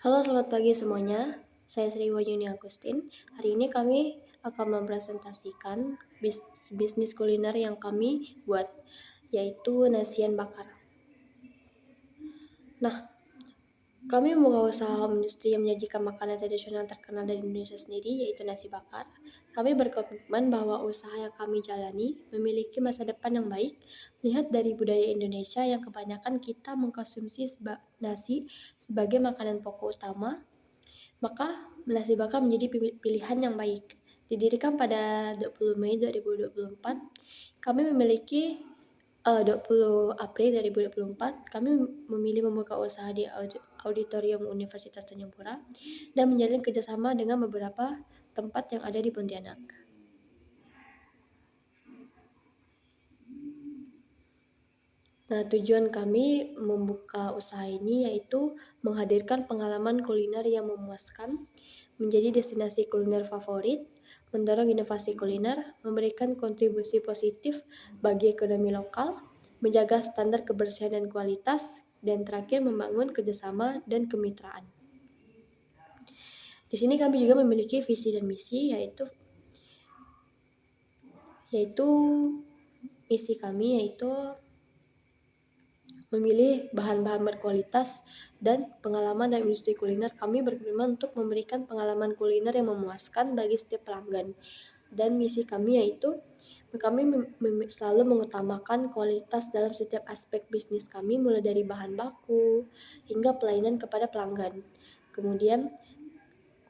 Halo, selamat pagi semuanya. Saya Sri Wahyuni Agustin. Hari ini kami akan mempresentasikan bisnis kuliner yang kami buat, yaitu nasian bakar. Nah, kami membuka usaha home industri yang menyajikan makanan tradisional terkenal dari Indonesia sendiri, yaitu nasi bakar. Kami berkomitmen bahwa usaha yang kami jalani memiliki masa depan yang baik, melihat dari budaya Indonesia yang kebanyakan kita mengkonsumsi nasi sebagai makanan pokok utama, maka nasi bakar menjadi pilihan yang baik. Didirikan pada 20 Mei 2024, kami memiliki 20 April 2024, kami memilih membuka usaha di Auditorium Universitas Tanjung Pura dan menjalin kerjasama dengan beberapa tempat yang ada di Pontianak. Nah, tujuan kami membuka usaha ini yaitu menghadirkan pengalaman kuliner yang memuaskan, menjadi destinasi kuliner favorit, mendorong inovasi kuliner, memberikan kontribusi positif bagi ekonomi lokal, menjaga standar kebersihan dan kualitas, dan terakhir membangun kerjasama dan kemitraan. Di sini kami juga memiliki visi dan misi, yaitu misi kami yaitu memilih bahan-bahan berkualitas dan pengalaman dalam industri kuliner. Kami berkomitmen untuk memberikan pengalaman kuliner yang memuaskan bagi setiap pelanggan. Dan misi kami yaitu kami selalu mengutamakan kualitas dalam setiap aspek bisnis kami, mulai dari bahan baku hingga pelayanan kepada pelanggan. Kemudian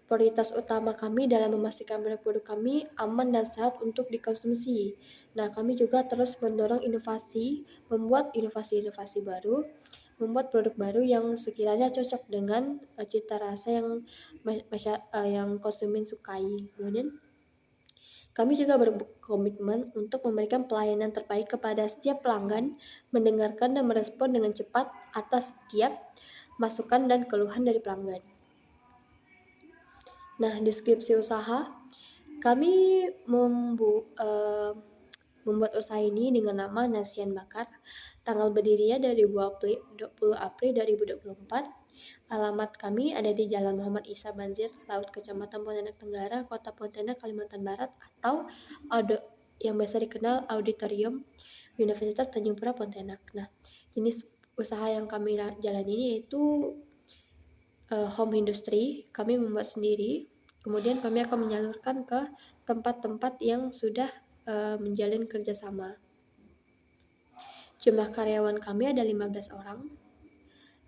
prioritas utama kami dalam memastikan produk kami aman dan sehat untuk dikonsumsi. Nah, kami juga terus mendorong inovasi, membuat inovasi-inovasi baru, membuat produk baru yang sekiranya cocok dengan cita rasa yang konsumen sukai. Kemudian kami juga berkomitmen untuk memberikan pelayanan terbaik kepada setiap pelanggan, mendengarkan dan merespon dengan cepat atas setiap masukan dan keluhan dari pelanggan. Nah, deskripsi usaha, kami membuat usaha ini dengan nama Nasian Bakar. Tanggal berdirinya dari 20 April 2024. Alamat kami ada di Jalan Muhammad Isa Banjir, Laut, Kecamatan Pontianak Tenggara, Kota Pontianak, Kalimantan Barat, atau yang biasa dikenal Auditorium Universitas Tanjung Pura Pontianak. Nah, jenis usaha yang kami jalani ini yaitu home industry. Kami membuat sendiri, kemudian kami akan menyalurkan ke tempat-tempat yang sudah menjalin kerjasama. Jumlah karyawan kami ada 15 orang,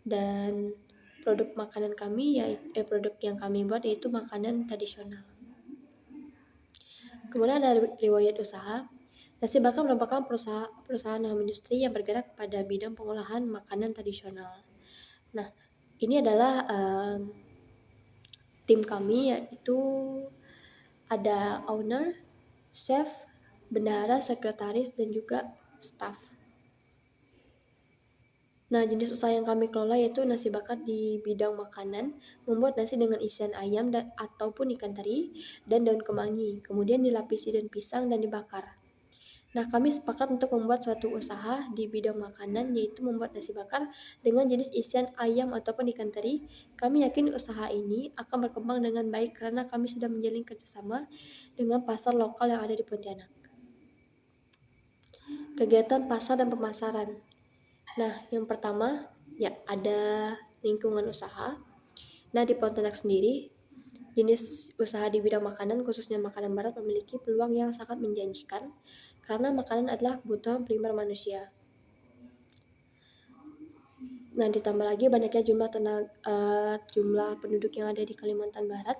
dan produk makanan kami produk yang kami buat yaitu makanan tradisional. Kemudian ada riwayat usaha. Nasi bakar merupakan perusahaan home industri yang bergerak pada bidang pengolahan makanan tradisional. Nah, ini adalah tim kami, yaitu ada owner, chef, bendahara, sekretaris, dan juga staff. Nah, jenis usaha yang kami kelola yaitu nasi bakar di bidang makanan, membuat nasi dengan isian ayam ataupun ikan teri dan daun kemangi, kemudian dilapisi daun pisang dan dibakar. Nah, kami sepakat untuk membuat suatu usaha di bidang makanan, yaitu membuat nasi bakar dengan jenis isian ayam ataupun ikan teri. Kami yakin usaha ini akan berkembang dengan baik karena kami sudah menjalin kerjasama dengan pasar lokal yang ada di Pontianak. Kegiatan pasar dan pemasaran. Nah, yang pertama, ya ada lingkungan usaha. Nah, di Pontianak sendiri, jenis usaha di bidang makanan, khususnya makanan barat, memiliki peluang yang sangat menjanjikan karena makanan adalah kebutuhan primer manusia. Nah, ditambah lagi banyaknya jumlah penduduk yang ada di Kalimantan Barat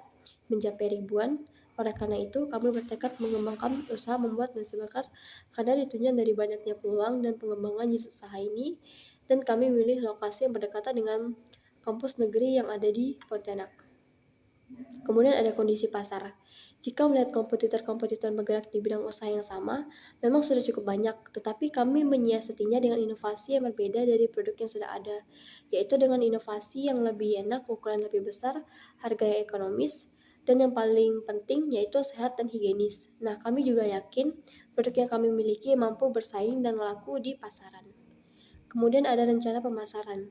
mencapai ribuan. Oleh karena itu, kami bertekad mengembangkan usaha membuat nasi bakar karena ditunjang dari banyaknya peluang dan pengembangan jenis usaha ini, dan kami memilih lokasi yang berdekatan dengan kampus negeri yang ada di Pontianak. Kemudian ada kondisi pasar. Jika melihat kompetitor-kompetitor bergerak di bidang usaha yang sama, memang sudah cukup banyak, tetapi kami menyiasatinya dengan inovasi yang berbeda dari produk yang sudah ada, yaitu dengan inovasi yang lebih enak, ukuran lebih besar, harga yang ekonomis, dan yang paling penting yaitu sehat dan higienis. Nah, kami juga yakin produk yang kami miliki mampu bersaing dan laku di pasaran. Kemudian ada rencana pemasaran.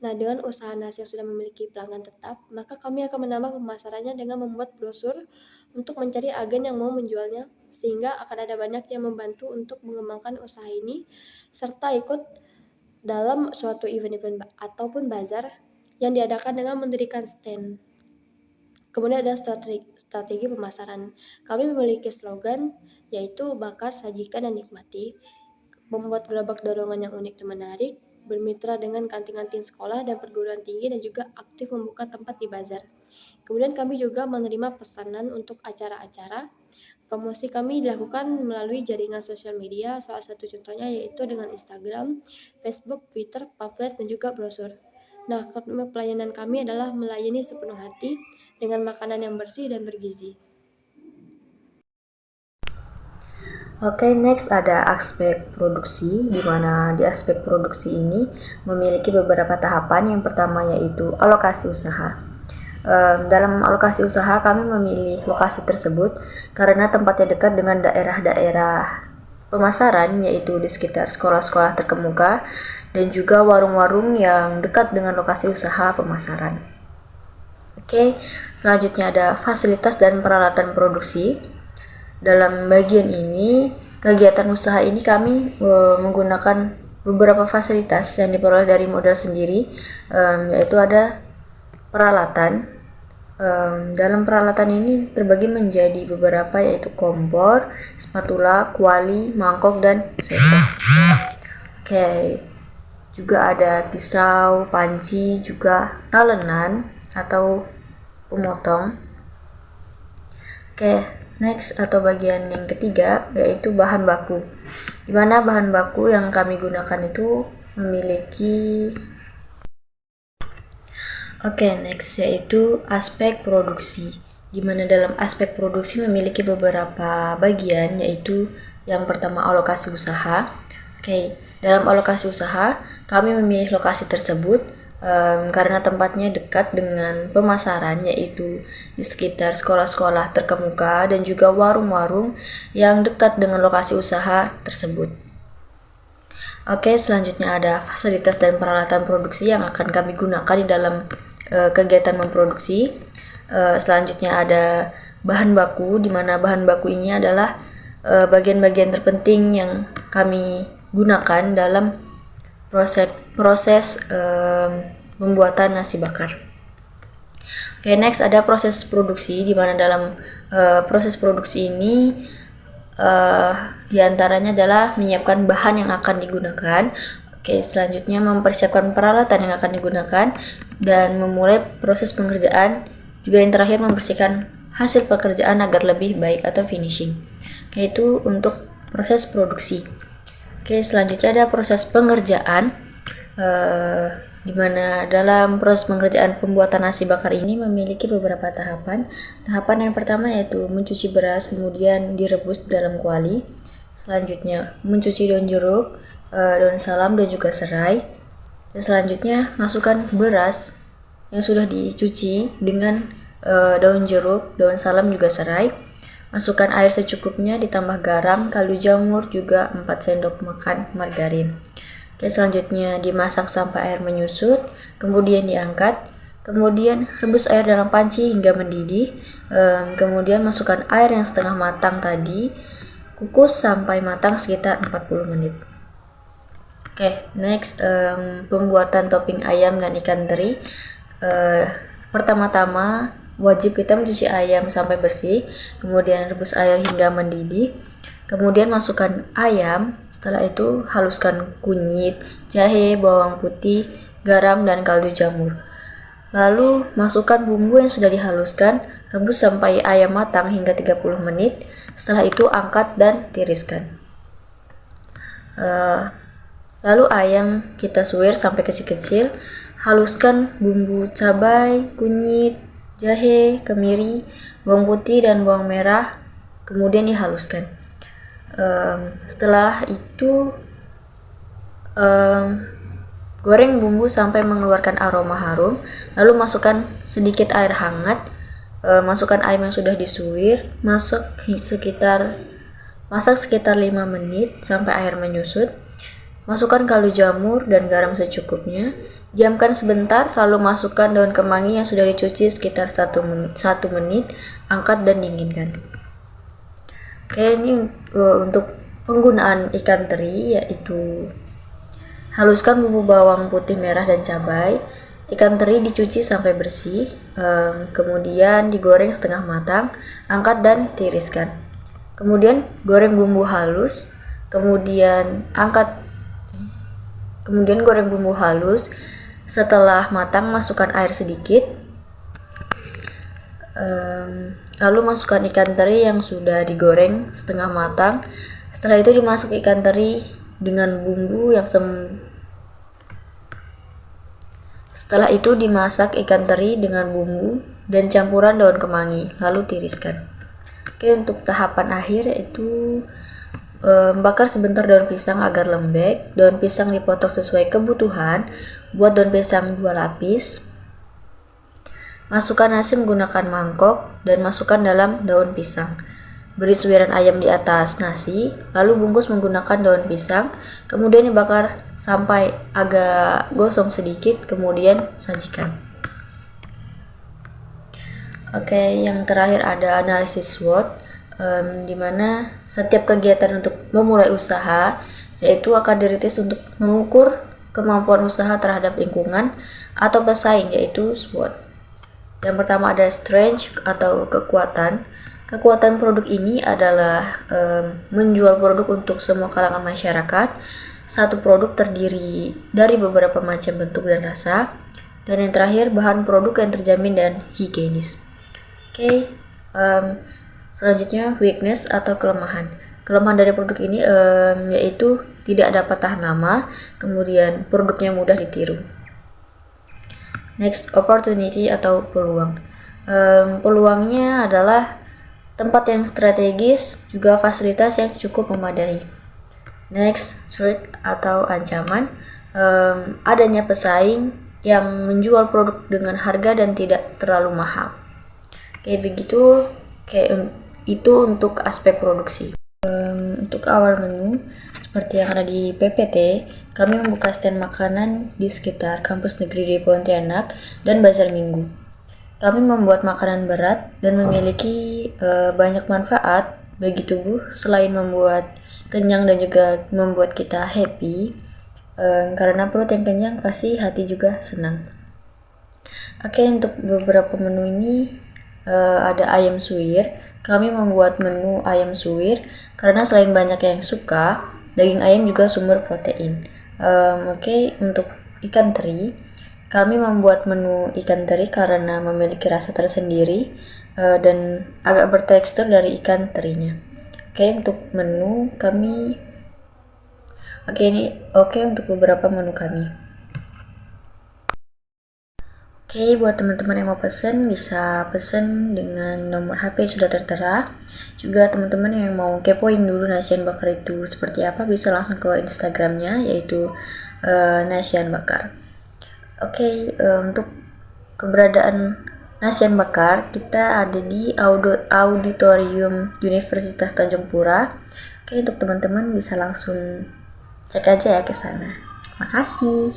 Nah, dengan usaha nasi yang sudah memiliki pelanggan tetap, maka kami akan menambah pemasarannya dengan membuat brosur untuk mencari agen yang mau menjualnya, sehingga akan ada banyak yang membantu untuk mengembangkan usaha ini, serta ikut dalam suatu event-event ataupun bazar yang diadakan dengan mendirikan stand. Kemudian ada strategi pemasaran. Kami memiliki slogan, yaitu bakar, sajikan, dan nikmati, membuat gerabak dorongan yang unik dan menarik, bermitra dengan kantin-kantin sekolah dan perguruan tinggi, dan juga aktif membuka tempat di bazar. Kemudian kami juga menerima pesanan untuk acara-acara. Promosi kami dilakukan melalui jaringan sosial media, salah satu contohnya yaitu dengan Instagram, Facebook, Twitter, pamflet, dan juga brosur. Nah, pelayanan kami adalah melayani sepenuh hati dengan makanan yang bersih dan bergizi. Oke, next ada aspek produksi, di mana di aspek produksi ini memiliki beberapa tahapan. Yang pertama yaitu alokasi usaha. Dalam alokasi usaha kami memilih lokasi tersebut karena tempatnya dekat dengan daerah-daerah pemasaran, yaitu di sekitar sekolah-sekolah terkemuka dan juga warung-warung yang dekat dengan lokasi usaha pemasaran. Oke, selanjutnya ada fasilitas dan peralatan produksi. Dalam bagian ini, kegiatan usaha ini kami menggunakan beberapa fasilitas yang diperoleh dari modal sendiri, yaitu ada peralatan. Dalam peralatan ini terbagi menjadi beberapa, yaitu kompor, spatula, kuali, mangkok, dan sendok. Oke, juga ada pisau, panci, juga talenan atau pemotong. Oke, next atau bagian yang ketiga yaitu bahan baku. Di mana bahan baku yang kami gunakan itu memiliki next yaitu aspek produksi. Di mana dalam aspek produksi memiliki beberapa bagian, yaitu yang pertama alokasi usaha. Dalam alokasi usaha kami memilih lokasi tersebut karena tempatnya dekat dengan pemasaran, yaitu di sekitar sekolah-sekolah terkemuka dan juga warung-warung yang dekat dengan lokasi usaha tersebut. Oke, selanjutnya ada fasilitas dan peralatan produksi yang akan kami gunakan di dalam kegiatan memproduksi. Selanjutnya ada bahan baku, di mana bahan baku ini adalah bagian-bagian terpenting yang kami gunakan dalam proses pembuatan nasi bakar. Oke, next ada proses produksi, di mana dalam proses produksi ini diantaranya adalah menyiapkan bahan yang akan digunakan. Oke, selanjutnya mempersiapkan peralatan yang akan digunakan dan memulai proses pengerjaan. Juga yang terakhir membersihkan hasil pekerjaan agar lebih baik atau finishing. Oke, itu untuk proses produksi. Oke, selanjutnya ada proses pengerjaan, di mana dalam proses pengerjaan pembuatan nasi bakar ini memiliki beberapa tahapan. Tahapan yang pertama yaitu mencuci beras, kemudian direbus di dalam kuali. Selanjutnya mencuci daun jeruk, daun salam, dan juga serai. Dan selanjutnya masukkan beras yang sudah dicuci dengan daun jeruk, daun salam, juga serai. Masukkan air secukupnya, ditambah garam, kaldu jamur, juga 4 sendok makan margarin. Oke, selanjutnya dimasak sampai air menyusut, kemudian diangkat. Kemudian rebus air dalam panci hingga mendidih. Kemudian masukkan air yang setengah matang tadi, kukus sampai matang sekitar 40 menit. Oke, next pembuatan topping ayam dan ikan teri. Pertama-tama wajib kita mencuci ayam sampai bersih, kemudian rebus air hingga mendidih, kemudian masukkan ayam. Setelah itu haluskan kunyit, jahe, bawang putih, garam, dan kaldu jamur. Lalu masukkan bumbu yang sudah dihaluskan, rebus sampai ayam matang hingga 30 menit. Setelah itu angkat dan tiriskan. Lalu ayam kita suwir sampai kecil-kecil. Haluskan bumbu cabai, kunyit, jahe, kemiri, bawang putih, dan bawang merah, kemudian dihaluskan. Setelah itu goreng bumbu sampai mengeluarkan aroma harum, lalu masukkan sedikit air hangat, masukkan ayam yang sudah disuwir, masak sekitar 5 menit sampai air menyusut. Masukkan kaldu jamur dan garam secukupnya. Diamkan sebentar, lalu masukkan daun kemangi yang sudah dicuci sekitar 1 menit, angkat dan dinginkan. Oke, ini untuk penggunaan ikan teri, yaitu haluskan bumbu bawang putih, merah, dan cabai. Ikan teri dicuci sampai bersih, kemudian digoreng setengah matang, angkat dan tiriskan. Kemudian goreng bumbu halus, kemudian goreng bumbu halus. Setelah matang, masukkan air sedikit, lalu masukkan ikan teri yang sudah digoreng setengah matang. Setelah itu dimasak ikan teri dengan bumbu yang Setelah itu dimasak ikan teri dengan bumbu dan campuran daun kemangi, lalu tiriskan. Oke, untuk tahapan akhir yaitu bakar sebentar daun pisang agar lembek. Daun pisang dipotong sesuai kebutuhan. Buat daun pisang 2 lapis. Masukkan nasi menggunakan mangkok dan masukkan dalam daun pisang. Beri suiran ayam di atas nasi, lalu bungkus menggunakan daun pisang. Kemudian dibakar sampai agak gosong sedikit, kemudian sajikan. Oke, yang terakhir ada analisis SWOT, di mana setiap kegiatan untuk memulai usaha yaitu akan diritis untuk mengukur kemampuan usaha terhadap lingkungan atau pesaing, yaitu SWOT. Yang pertama ada strength atau kekuatan. Kekuatan produk ini adalah menjual produk untuk semua kalangan masyarakat. Satu produk terdiri dari beberapa macam bentuk dan rasa. Dan yang terakhir, bahan produk yang terjamin dan higienis. Oke, selanjutnya weakness atau kelemahan. Kelemahan dari produk ini yaitu tidak dapat tahan lama, kemudian produknya mudah ditiru. Next, opportunity atau peluang. Peluangnya adalah tempat yang strategis, juga fasilitas yang cukup memadai. Next, threat atau ancaman. Adanya pesaing yang menjual produk dengan harga dan tidak terlalu mahal. Itu untuk aspek produksi. Untuk awal menu, seperti yang ada di PPT, kami membuka stand makanan di sekitar kampus negeri di Pontianak dan bazar minggu. Kami membuat makanan berat dan memiliki banyak manfaat bagi tubuh selain membuat kenyang dan juga membuat kita happy. Karena perut yang kenyang pasti hati juga senang. Oke, untuk beberapa menu ini ada ayam suwir. Kami membuat menu ayam suwir karena selain banyak yang suka, daging ayam juga sumber protein. Untuk ikan teri, kami membuat menu ikan teri karena memiliki rasa tersendiri dan agak bertekstur dari ikan terinya. Untuk menu kami untuk beberapa menu kami. Buat teman-teman yang mau pesen, bisa pesen dengan nomor HP yang sudah tertera. Juga teman-teman yang mau kepoin dulu Nasian Bakar itu seperti apa, bisa langsung ke Instagramnya, yaitu Nasian Bakar. Untuk keberadaan Nasian Bakar, kita ada di Auditorium Universitas Tanjung Pura. Untuk teman-teman bisa langsung cek aja ya ke sana. Makasih.